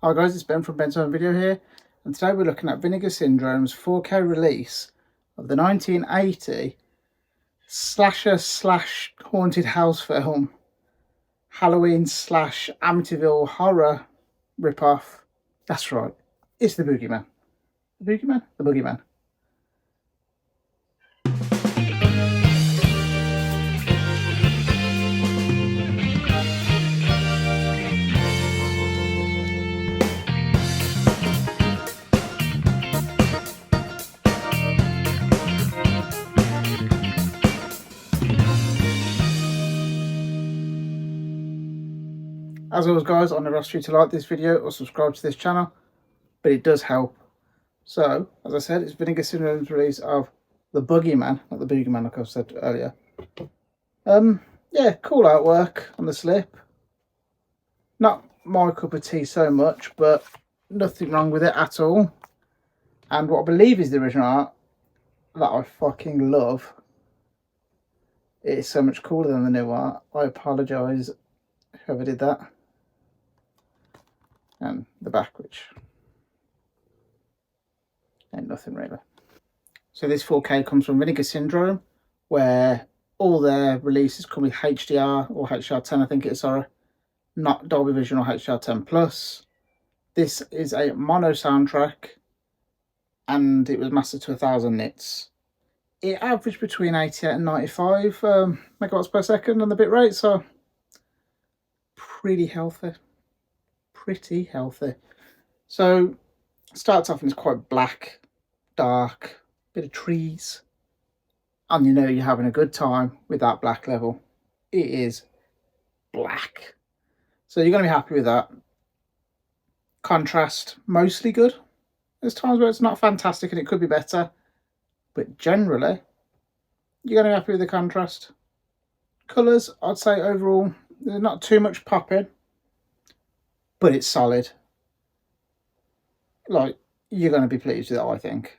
Hi guys, it's Ben from Ben's Home Video here, and today we're looking at Vinegar Syndrome's 4K release of the 1980 slasher slash haunted house film, Halloween slash Amityville horror ripoff. That's right, it's the Boogey Man. The Boogey Man? The Boogey Man. As always guys, I never ask you to like this video or subscribe to this channel, but it does help. So, as I said, it's Vinegar Syndrome's release of the Boogey Man, not the Boogey Man like I've said earlier. Yeah, cool artwork on the slip. Not my cup of tea so much, but nothing wrong with it at all. And what I believe is the original art that I fucking love. It is so much cooler than the new art. I apologise whoever did that. And the back, which ain't nothing really. So this 4K comes from Vinegar Syndrome, where all their releases come with HDR or HDR10, I think it is, sorry. Not Dolby Vision or HDR10 Plus. This is a mono soundtrack, and it was mastered to 1000 nits. It averaged between 88 and 95 megawatts per second on the bit rate, so pretty healthy. Pretty healthy. So starts off and it's quite black, dark, bit of trees, and you know you're having a good time with that black level. It is black, so you're going to be happy with that. Contrast, mostly good. There's times where it's not fantastic and it could be better, but generally you're going to be happy with the contrast. Colours, I'd say overall there's not too much popping, but it's solid. Like, you're going to be pleased with it, I think.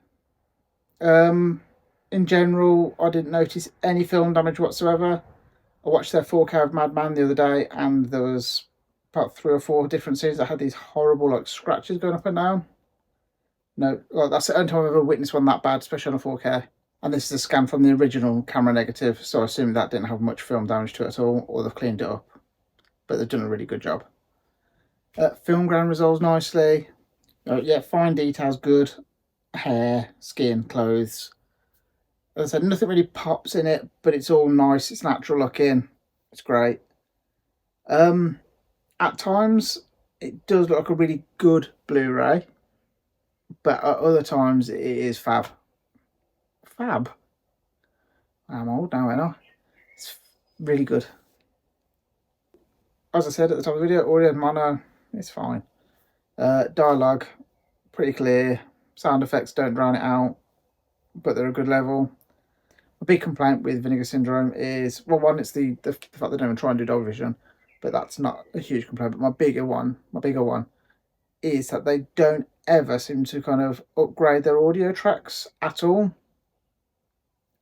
In general, I didn't notice any film damage whatsoever. I watched their 4K of Madman the other day, and there was about 3 or 4 different scenes that had these horrible like scratches going up and down. No, like, that's the only time I've ever witnessed one that bad, especially on a 4K. And this is a scan from the original camera negative, so I assume that didn't have much film damage to it at all, or they've cleaned it up. But they've done a really good job. Film grain resolves nicely. Yeah, fine details, good. Hair, skin, clothes. As I said, nothing really pops in it, but it's all nice. It's natural looking. It's great. At times, it does look like a really good Blu-ray, but at other times, it is fab. Fab? I'm old now, ain't I? It's really good. As I said at the top of the video, audio and mono, it's fine. Dialogue, pretty clear. Sound effects don't drown it out, but they're a good level. A big complaint with Vinegar Syndrome is, well, one, it's the fact they don't even try and do Dolby Vision, but that's not a huge complaint. But my bigger one is that they don't ever seem to kind of upgrade their audio tracks at all.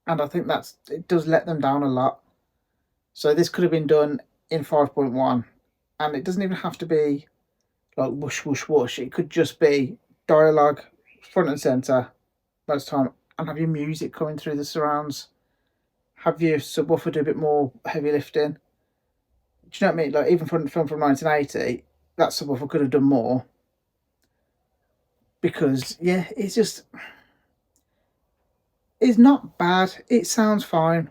And I think it does let them down a lot. So this could have been done in 5.1, and it doesn't even have to be like whoosh whoosh whoosh. It could just be dialogue front and center most of the time, and have your music coming through the surrounds. Have your subwoofer do a bit more heavy lifting. Do you know what I mean? Like, even for a film from 1980, that subwoofer could have done more, because yeah, it's not bad. It sounds fine.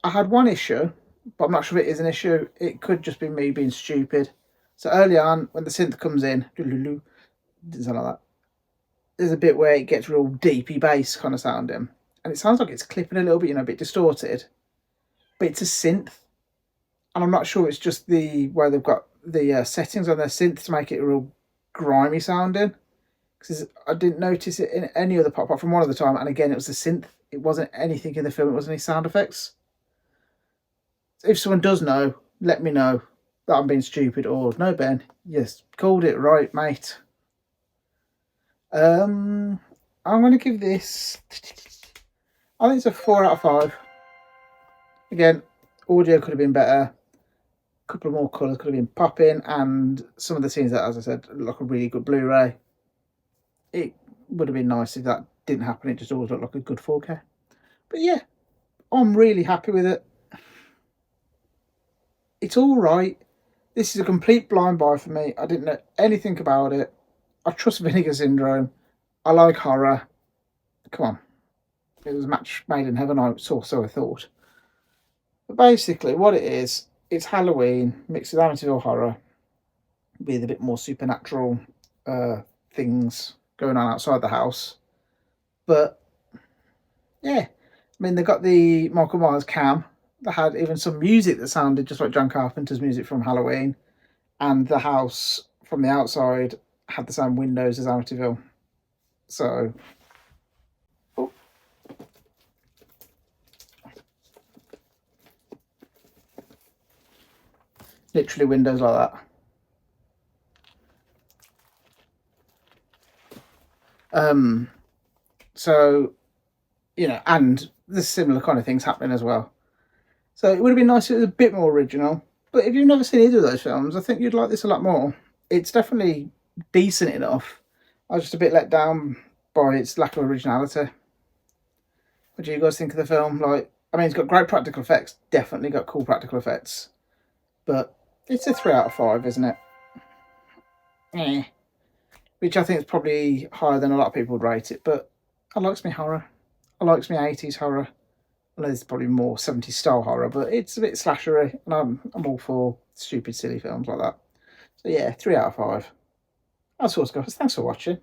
I had one issue, but I'm not sure if it is an issue. It could just be me being stupid. So early on, when the synth comes in, didn't sound like that. There's a bit where it gets real deepy bass kind of sounding, and it sounds like it's clipping a little bit, you know, a bit distorted. But it's a synth, and I'm not sure it's just the way they've got the settings on their synth to make it real grimy sounding. Because I didn't notice it in any other part apart from one other time, and again it was the synth. It wasn't anything in the film. It wasn't any sound effects. So if someone does know, let me know that I'm being stupid, or no, Ben, yes, called it right, mate. I'm going to give this, I think it's a 4 out of 5. Again, audio could have been better. A couple of more colours could have been popping, and some of the scenes that, as I said, look like a really good Blu-ray. It would have been nice if that didn't happen. It just always looked like a good 4K. But yeah, I'm really happy with it. It's all right. This is a complete blind buy for me. I didn't know anything about it. I trust Vinegar Syndrome. I like horror. Come on. It was a match made in heaven, so I thought. But basically, what it is, it's Halloween mixed with Amityville horror with a bit more supernatural things going on outside the house. But yeah, I mean, they got the Michael Myers cam. They had even some music that sounded just like John Carpenter's music from Halloween, and the house from the outside had the same windows as Amityville. So, oh. Literally windows like that. So, you know, and there's similar kind of things happening as well. So it would have been nice if it was a bit more original. But if you've never seen either of those films, I think you'd like this a lot more. It's definitely decent enough. I was just a bit let down by its lack of originality. What do you guys think of the film? Like, I mean, it's got great practical effects. Definitely got cool practical effects. But it's a 3 out of 5, isn't it? Eh. Which I think is probably higher than a lot of people would rate it. But I likes me horror. I likes me 80s horror. I know this is probably more 70s style horror, but it's a bit slashery, and I'm all for stupid, silly films like that. So yeah, 3 out of 5. That's all, guys. Thanks for watching.